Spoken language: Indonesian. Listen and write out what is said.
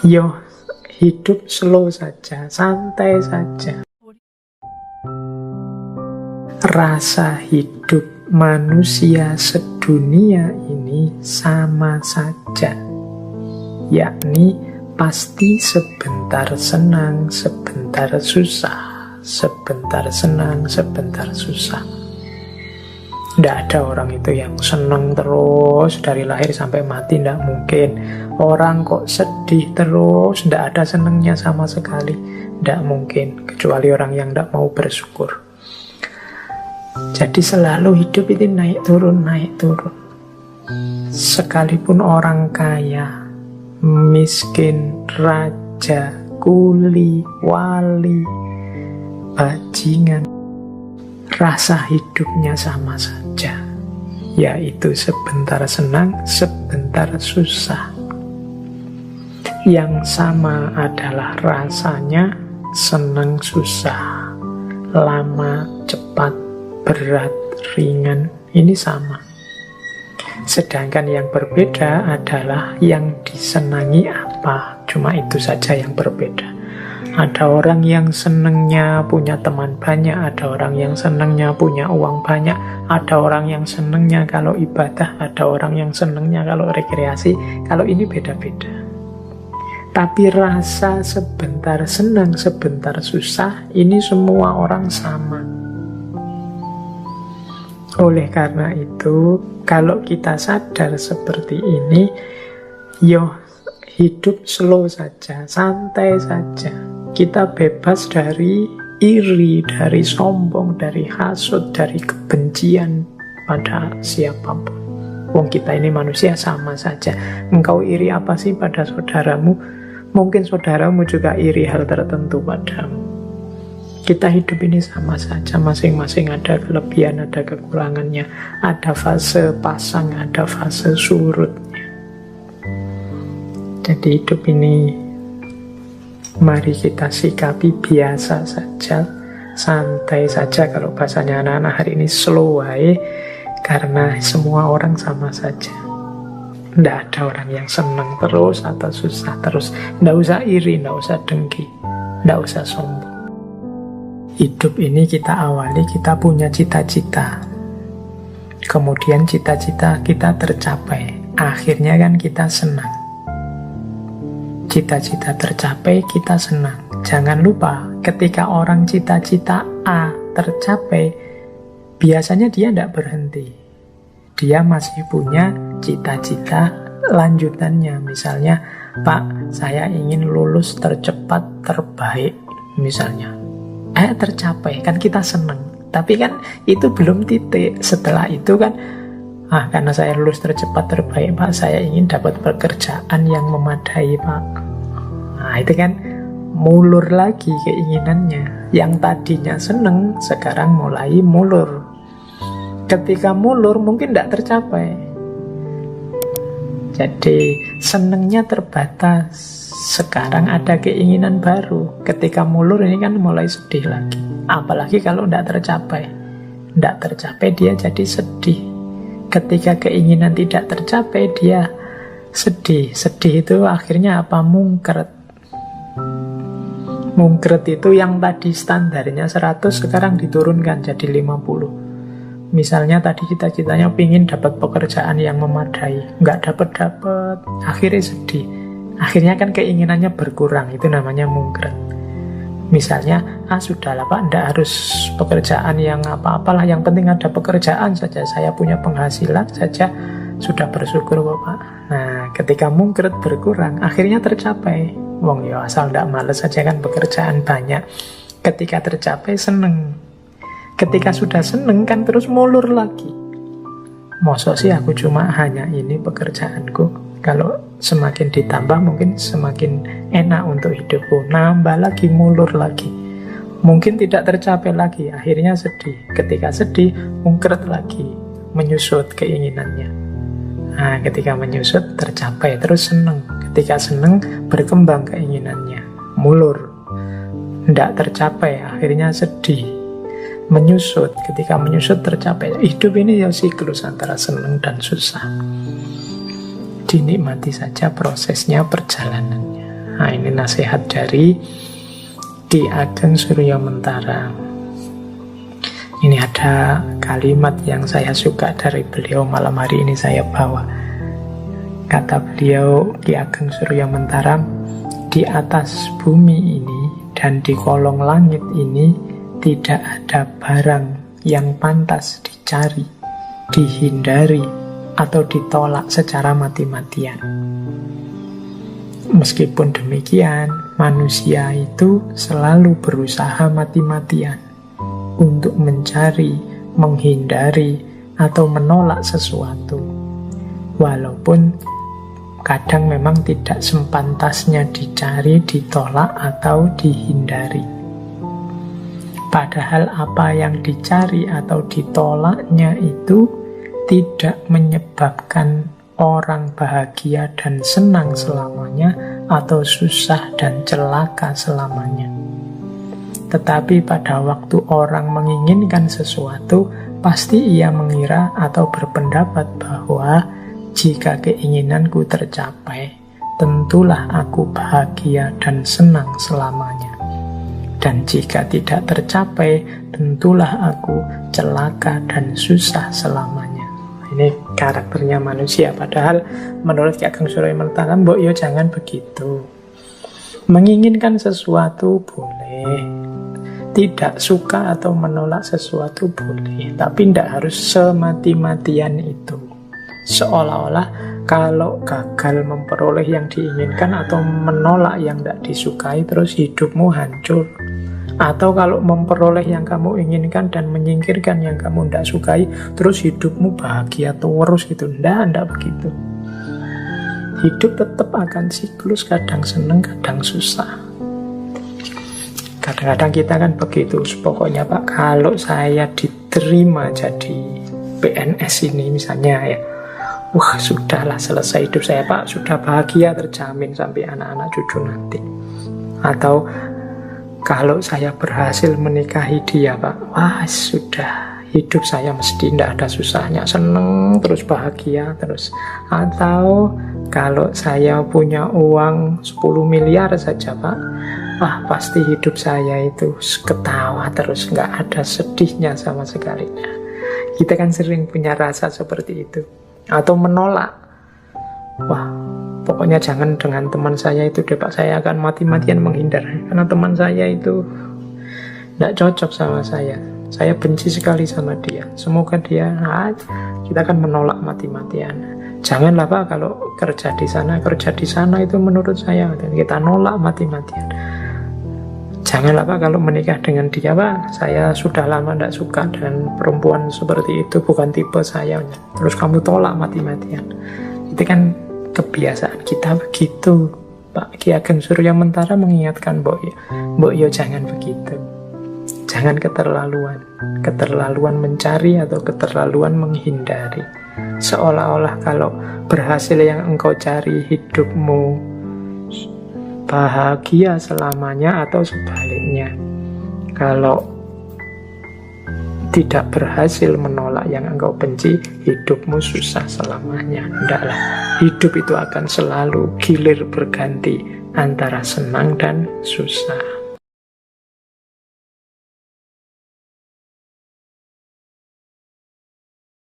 Yo, hidup slow saja, santai saja. Rasa hidup manusia sedunia ini sama saja, yakni pasti sebentar senang, sebentar susah, sebentar senang, sebentar susah. Tidak ada orang itu yang senang terus dari lahir sampai mati, tidak mungkin. Orang kok sedih terus, tidak ada senangnya sama sekali, tidak mungkin. Kecuali orang yang tidak mau bersyukur. Jadi selalu hidup itu naik turun, naik turun. Sekalipun orang kaya, miskin, raja, kuli, wali, bajingan, rasa hidupnya sama saja, yaitu sebentar senang, sebentar susah. Yang sama adalah rasanya senang susah, lama, cepat, berat, ringan, ini sama. Sedangkan yang berbeda adalah yang disenangi apa, cuma itu saja yang berbeda. Ada orang yang senangnya punya teman banyak, ada orang yang senangnya punya uang banyak, ada orang yang senangnya kalau ibadah, ada orang yang senangnya kalau rekreasi. Kalau ini beda-beda. Tapi rasa sebentar senang, sebentar susah, ini semua orang sama. Oleh karena itu, kalau kita sadar seperti ini, yo hidup slow saja, santai saja. Kita bebas dari iri, dari sombong, dari hasut, dari kebencian pada siapapun. Wong kita ini manusia sama saja. Engkau iri apa sih pada saudaramu? Mungkin saudaramu juga iri hal tertentu padamu. Kita hidup ini sama saja, masing-masing ada kelebihan, ada kekurangannya, ada fase pasang, ada fase surutnya. Jadi hidup ini mari kita sikapi biasa saja, santai saja. Kalau bahasanya anak-anak hari ini slow way, karena semua orang sama saja. Tidak ada orang yang senang terus atau susah terus. Tidak usah iri, tidak usah dengki, tidak usah sombong. Hidup ini kita awali, kita punya cita-cita. Kemudian cita-cita kita tercapai. Akhirnya kan kita senang. Cita-cita tercapai, kita senang. Jangan lupa, ketika orang cita-cita A tercapai, biasanya dia tidak berhenti. Dia masih punya cita-cita lanjutannya. Misalnya, Pak, saya ingin lulus tercepat, terbaik. Misalnya, tercapai, kan kita senang. Tapi kan itu belum titik. Setelah itu kan, karena saya lulus tercepat terbaik, Pak, saya ingin dapat pekerjaan yang memadai, Pak. Nah, itu kan mulur lagi keinginannya. Yang tadinya seneng, sekarang mulai mulur. Ketika mulur, mungkin tidak tercapai. Jadi, senengnya terbatas. Sekarang ada keinginan baru. Ketika mulur ini kan mulai sedih lagi. Apalagi kalau tidak tercapai. Tidak tercapai, dia jadi sedih. Ketika keinginan tidak tercapai, dia sedih. Sedih itu akhirnya apa? Mungkret. Mungkret itu yang tadi standarnya 100, sekarang diturunkan jadi 50. Misalnya tadi cita-citanya pingin dapat pekerjaan yang memadai, nggak dapat-dapat, akhirnya sedih. Akhirnya kan keinginannya berkurang, itu namanya mungkret. Misalnya, sudahlah Pak, nggak harus pekerjaan yang apa-apalah, yang penting ada pekerjaan saja, saya punya penghasilan saja, sudah bersyukur kok Pak. Nah, ketika mungkret berkurang, akhirnya tercapai. Wong ya asal nggak males saja kan pekerjaan banyak. Ketika tercapai seneng. Ketika sudah seneng kan terus mulur lagi. Mosok sih aku cuma hanya ini pekerjaanku. Kalau semakin ditambah mungkin semakin enak untuk hidupku. Nambah lagi, mulur lagi. Mungkin tidak tercapai lagi, akhirnya sedih. Ketika sedih, mungkret lagi, menyusut keinginannya. Nah, ketika menyusut, tercapai, terus seneng. Ketika seneng, berkembang keinginannya. Mulur. Tidak tercapai, akhirnya sedih. Menyusut, ketika menyusut tercapai. Hidup ini ya siklus antara seneng dan susah. Dinikmati saja prosesnya, perjalanannya. Nah, ini nasihat dari Ki Ageng Suryamentara. Ini ada kalimat yang saya suka dari beliau, malam hari ini saya bawa. Kata beliau, Ki Ageng Suryamentara, di atas bumi ini dan di kolong langit ini tidak ada barang yang pantas dicari, dihindari, atau ditolak secara mati-matian. Meskipun demikian, manusia itu selalu berusaha mati-matian untuk mencari, menghindari, atau menolak sesuatu. Walaupun kadang memang tidak sepantasnya dicari, ditolak, atau dihindari. Padahal apa yang dicari atau ditolaknya itu tidak menyebabkan orang bahagia dan senang selamanya atau susah dan celaka selamanya. Tetapi pada waktu orang menginginkan sesuatu, pasti ia mengira atau berpendapat bahwa jika keinginanku tercapai, tentulah aku bahagia dan senang selamanya. Dan jika tidak tercapai, tentulah aku celaka dan susah selamanya. Ini karakternya manusia. Padahal menurut Ki Ageng Suryamentara, mbok yo jangan begitu. Menginginkan sesuatu boleh, tidak suka atau menolak sesuatu boleh, tapi tidak harus semati-matian itu. Seolah-olah kalau gagal memperoleh yang diinginkan atau menolak yang tidak disukai, terus hidupmu hancur. Atau kalau memperoleh yang kamu inginkan dan menyingkirkan yang kamu tidak sukai, terus hidupmu bahagia terus gitu. Tidak begitu. Hidup tetap akan siklus, kadang seneng, kadang susah. Kadang-kadang kita kan begitu, pokoknya Pak, kalau saya diterima jadi PNS ini misalnya ya, wah sudahlah selesai hidup saya Pak, sudah bahagia terjamin sampai anak-anak cucu nanti. Atau kalau saya berhasil menikahi dia Pak, wah sudah hidup saya mesti tidak ada susahnya, seneng terus, bahagia terus. Atau kalau saya punya uang 10 miliar saja Pak, wah pasti hidup saya itu ketawa terus, nggak ada sedihnya sama sekali. Kita kan sering punya rasa seperti itu. Atau menolak, wah pokoknya jangan dengan teman saya itu deh Pak, saya akan mati-matian menghindar karena teman saya itu tidak cocok sama saya benci sekali sama dia, semoga dia kita akan menolak mati-matian. Janganlah Pak, kalau kerja di sana itu menurut saya kita nolak mati-matian. Janganlah Pak, kalau menikah dengan dia Pak, saya sudah lama tidak suka dan perempuan seperti itu bukan tipe saya, terus kamu tolak mati-matian. Itu kan kebiasaan kita begitu. Pak Ki Ageng Suryamentara mengingatkan Mbok yo jangan begitu. Jangan keterlaluan mencari atau keterlaluan menghindari. Seolah-olah kalau berhasil yang engkau cari, hidupmu bahagia selamanya, atau sebaliknya. Kalau tidak berhasil menolak yang engkau benci, hidupmu susah selamanya. Tidaklah, hidup itu akan selalu gilir berganti antara senang dan susah.